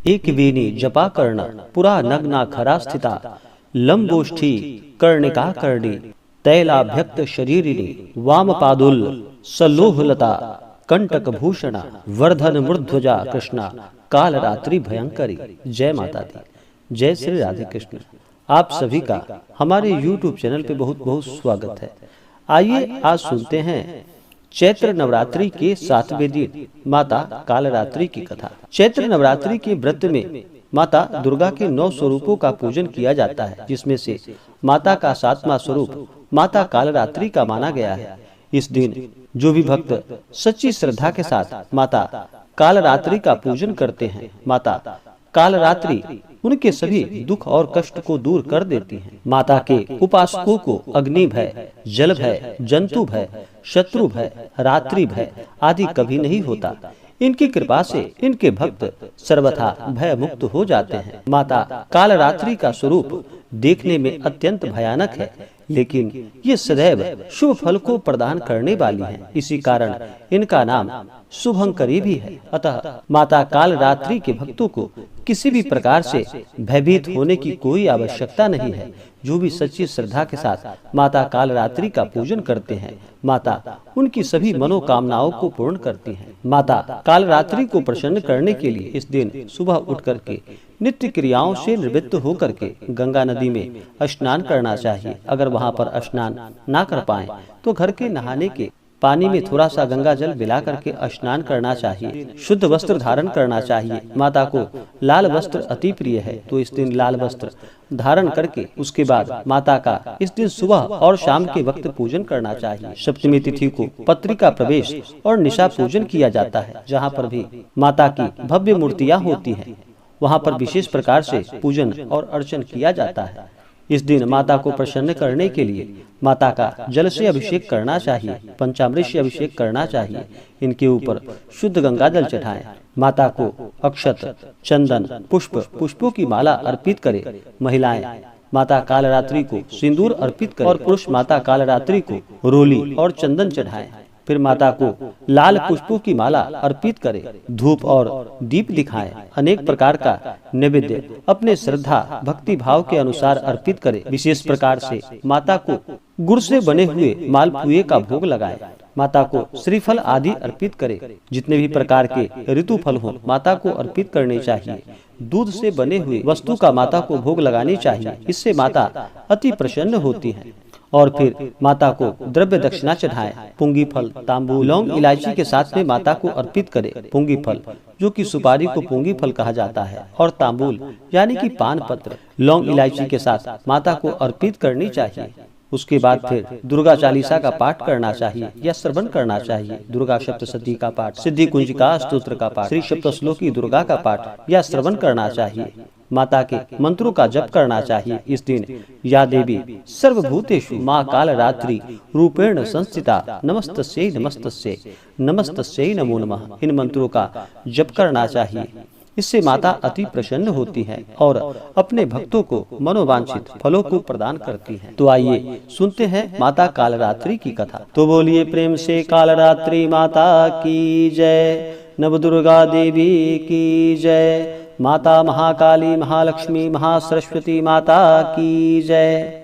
एक वेणी जपा कर्ण पुरा नग्ना खरा स्थिता लंबोष्ठी कर्णिका कर्णी तैलाभ्यक्त शरीरिणी वाम पादुल सलोहलता कंटक भूषणा वर्धन मूर्ध्वजा कृष्णा काल रात्रि भयंकरी। जय माता दी, जय श्री राधे कृष्ण। आप सभी का हमारे YouTube चैनल पे बहुत बहुत स्वागत है। आइए आज सुनते हैं चैत्र नवरात्रि के 7वें दिन माता कालरात्रि की कथा। चैत्र नवरात्रि के व्रत में माता दुर्गा के 9 स्वरूपों का पूजन किया जाता है, जिसमें से माता का 7वां स्वरूप माता कालरात्रि का माना गया है। इस दिन जो भी भक्त सच्ची श्रद्धा के साथ माता कालरात्रि का पूजन करते हैं, माता कालरात्रि उनके सभी दुख और कष्ट को दूर कर देती हैं। माता के उपासकों को अग्नि भय, जल भय, जंतु भय, शत्रु भय, रात्रि भय आदि कभी नहीं होता। इनकी कृपा से इनके भक्त सर्वथा भय मुक्त हो जाते हैं। माता कालरात्रि का स्वरूप देखने में अत्यंत भयानक है, लेकिन ये सदैव शुभ फल को प्रदान करने वाली हैं। इसी कारण इनका नाम शुभंकरी भी है। अतः माता कालरात्रि के भक्तों को किसी भी प्रकार से भयभीत होने की कोई आवश्यकता नहीं है। जो भी सच्ची श्रद्धा के साथ माता कालरात्रि का पूजन करते हैं, माता उनकी सभी मनोकामनाओं को पूर्ण करती हैं। माता कालरात्रि को प्रसन्न करने के लिए इस दिन सुबह उठ करके नित्य क्रियाओं से निवृत्त होकर के गंगा नदी में स्नान करना चाहिए। अगर वहां पर स्नान ना कर पाए तो घर के नहाने के पानी में थोड़ा सा गंगा जल मिला करके स्नान करना चाहिए। शुद्ध वस्त्र धारण करना चाहिए। माता को लाल वस्त्र अति प्रिय है, तो इस दिन लाल वस्त्र धारण करके उसके बाद माता का इस दिन सुबह और शाम के वक्त पूजन करना चाहिए। सप्तमी तिथि को पत्रिका प्रवेश और निशा पूजन किया जाता है। जहाँ पर भी माता की भव्य मूर्तियाँ होती हैं, वहाँ पर विशेष प्रकार से पूजन और अर्चन किया जाता है। इस दिन माता को प्रसन्न करने के लिए माता का जल से अभिषेक करना चाहिए, पंचामृत से अभिषेक करना चाहिए। इनके ऊपर शुद्ध गंगा जल चढ़ाएं। माता को अक्षत, चंदन, पुष्पों की माला अर्पित करें। महिलाएं माता कालरात्रि को सिंदूर अर्पित करें और पुरुष माता कालरात्रि को रोली और चंदन चढ़ाएं। फिर माता को लाल पुष्पों की माला अर्पित करें, धूप और दीप दिखाएं। अनेक प्रकार का नैवेद्य अपने श्रद्धा भक्ति भाव के अनुसार अर्पित करें। विशेष प्रकार से माता को गुड़ से बने हुए मालपुए का भोग लगाएं। माता को श्रीफल आदि अर्पित करें। जितने भी प्रकार के ऋतु फल हो माता को अर्पित करने चाहिए। दूध से बने हुए वस्तु का माता को भोग लगानी चाहिए। इससे माता अति प्रसन्न होती है। और फिर माता को द्रव्य दक्षिणा चढ़ाएं। पुंगी फल, तांबूल, लौंग, इलायची के साथ में माता को अर्पित करें। पुंगी फल जो कि सुपारी को पुंगी फल कहा जाता है, और तांबूल यानी कि पान पत्र, लौंग, इलायची के साथ माता को अर्पित करनी चाहिए। उसके बाद फिर दुर्गा चालीसा का पाठ करना चाहिए या श्रवण करना चाहिए। दुर्गा सप्तशती का पाठ, सिद्धि कुंजिका स्तोत्र का पाठ, श्री सप्तश्लोकी दुर्गा का पाठ या श्रवण करना चाहिए। माता के मंत्रों का जप करना चाहिए। इस दिन या देवी सर्वभूतेषु माँ कालरात्रि रूपेण संस्थिता नमस्तस्यै नमस्तस्यै नमस्तस्यै नमो नमः, इन मंत्रों का जप करना चाहिए। इससे माता अति प्रसन्न होती है और अपने भक्तों को मनोवांछित फलों को प्रदान करती है। तो आइए सुनते हैं माता कालरात्रि की कथा। तो बोलिए प्रेम से कालरात्रि माता की जय, नवदुर्गा देवी की जय, माता महाकाली महालक्ष्मी महासरस्वती माता की जय।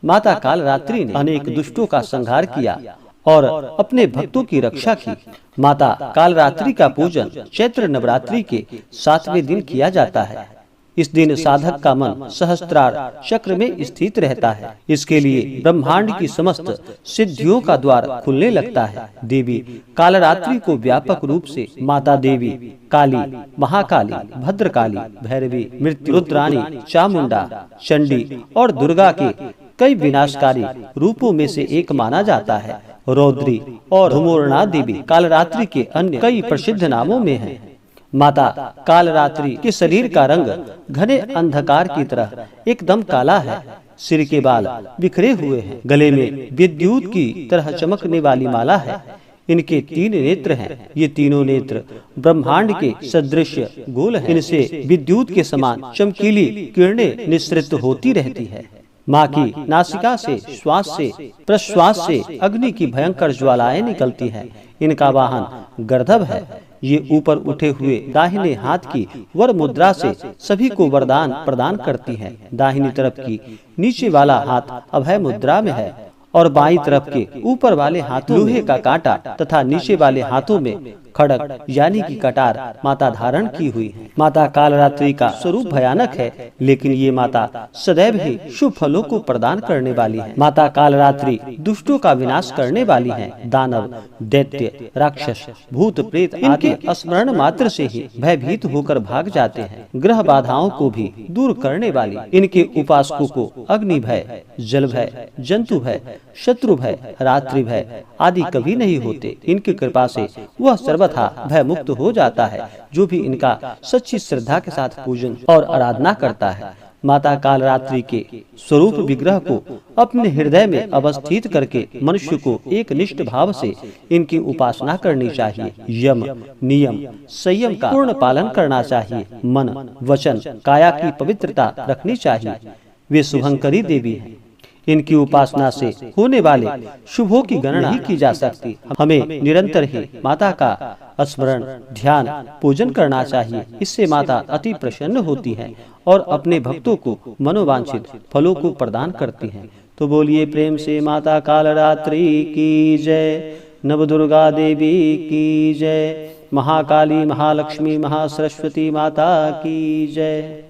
माता कालरात्रि ने अनेक दुष्टों का संहार किया और अपने भक्तों की रक्षा की। माता कालरात्रि का पूजन चैत्र नवरात्रि के 7वें दिन किया जाता है। इस दिन साधक का मन सहस्त्रार चक्र में स्थित रहता है। इसके लिए ब्रह्मांड की समस्त सिद्धियों का द्वार खुलने लगता है। देवी कालरात्रि को व्यापक रूप से माता देवी काली, महाकाली, भद्रकाली, भैरवी, मृत्यु रुद्राणी, चामुंडा, चंडी और दुर्गा के कई विनाशकारी रूपों में से एक माना जाता है। रौद्री और धूमोरणा देवी कालरात्रि के अन्य कई प्रसिद्ध नामों में है। माता कालरात्रि के शरीर का रंग घने अंधकार की तरह एकदम काला है। सिर के बाल बिखरे हुए हैं। गले में विद्युत की तरह चमकने वाली माला है। इनके 3 नेत्र हैं। ये तीनों नेत्र ब्रह्मांड के सदृश गोल हैं। इनसे विद्युत के समान चमकीली किरणें निस्सृत होती रहती है। माँ की नासिका से श्वास से प्रश्वास से अग्नि की भयंकर ज्वालाएं निकलती हैं। इनका वाहन गर्दभ है। ये ऊपर उठे हुए दाहिने हाथ की वर मुद्रा से सभी को वरदान प्रदान करती है। दाहिनी तरफ की नीचे वाला हाथ अभय मुद्रा में है और बाईं तरफ के ऊपर वाले हाथों लोहे का कांटा तथा नीचे वाले हाथों में खड़ग यानी कि कटार माता धारण की हुई है। माता कालरात्रि का स्वरूप भयानक है, लेकिन ये माता सदैव ही शुभ फलों को प्रदान करने वाली है। माता कालरात्रि दुष्टों का विनाश करने वाली है। दानव, दैत्य, राक्षस, भूत प्रेत आदि स्मरण मात्र से ही भयभीत होकर भाग जाते हैं। ग्रह बाधाओं को भी दूर करने वाली इनके उपासकों को अग्नि भय, जल भय, जंतु भय, शत्रु भय, रात्रि भय आदि कभी नहीं होते। इनकी कृपा से वह सर्वथा भय मुक्त हो जाता है, जो भी इनका सच्ची श्रद्धा के साथ पूजन और आराधना करता है। माता कालरात्रि के स्वरूप विग्रह को अपने हृदय में अवस्थित करके मनुष्य को एक निष्ठ भाव से इनकी उपासना करनी चाहिए। यम, नियम, संयम का पूर्ण पालन करना चाहिए। मन, वचन, काया की पवित्रता रखनी चाहिए। वे शुभंकरी देवी हैं। इनकी उपासना से होने वाले शुभों की गणना नहीं की जा सकती। हमें निरंतर ही माता का स्मरण, ध्यान, पूजन करना चाहिए। इससे माता अति प्रसन्न होती है और अपने भक्तों को मनोवांछित फलों को प्रदान करती हैं। तो बोलिए प्रेम से माता कालरात्रि की जय, नवदुर्गा देवी की जय, महाकाली, महालक्ष्मी, महासरस्वती माता की जय।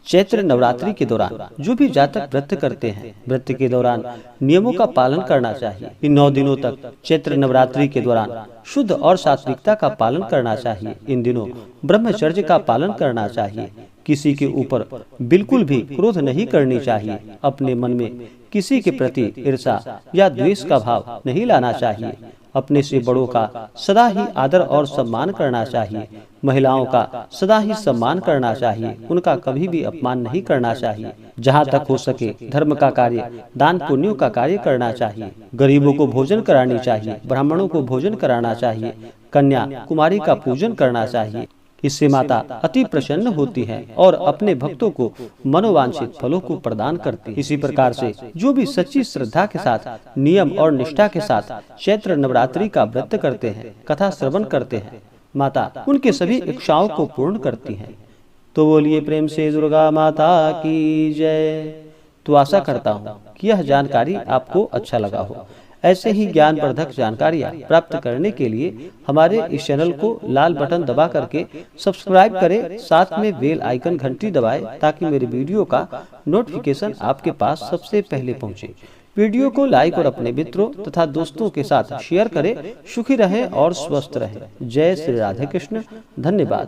चैत्र नवरात्रि के दौरान जो भी जातक व्रत करते हैं, व्रत के दौरान नियमों का पालन करना चाहिए। इन 9 दिनों तक चैत्र नवरात्रि के दौरान शुद्ध और सात्विकता का पालन करना चाहिए। इन दिनों ब्रह्मचर्य का पालन करना चाहिए। किसी के ऊपर बिल्कुल भी क्रोध नहीं करनी चाहिए। अपने मन में किसी के प्रति ईर्ष्या या द्वेष का भाव नहीं लाना चाहिए। अपने से बड़ों का सदा ही आदर और सम्मान करना चाहिए। महिलाओं का सदा ही सम्मान करना चाहिए। उनका कभी भी अपमान नहीं करना चाहिए। जहाँ तक हो सके धर्म का कार्य, दान पुण्यों का कार्य करना चाहिए। गरीबों को भोजन करानी चाहिए। ब्राह्मणों को भोजन कराना चाहिए। कन्या कुमारी का पूजन करना चाहिए। इससे माता अति प्रसन्न होती है और अपने भक्तों को मनोवांछित फलों को प्रदान करती है। इसी प्रकार से जो भी सच्ची श्रद्धा के साथ, नियम और निष्ठा के साथ चैत्र नवरात्रि का व्रत करते हैं, कथा श्रवण करते हैं, माता उनके सभी इच्छाओं को पूर्ण करती है। तो बोलिए प्रेम से दुर्गा माता की जय। तो आशा करता हूँ कि यह जानकारी आपको अच्छा लगा हो। ऐसे ही ज्ञानवर्धक जानकारियाँ प्राप्त करने के लिए हमारे इस चैनल को लाल बटन दबा करके सब्सक्राइब करें, साथ में बेल आइकन घंटी दबाएं ताकि मेरे वीडियो का नोटिफिकेशन आपके पास सबसे पहले पहुंचे। वीडियो को लाइक और अपने मित्रों तथा दोस्तों के साथ शेयर करें। सुखी रहें और स्वस्थ रहें। जय श्री राधे कृष्ण। धन्यवाद।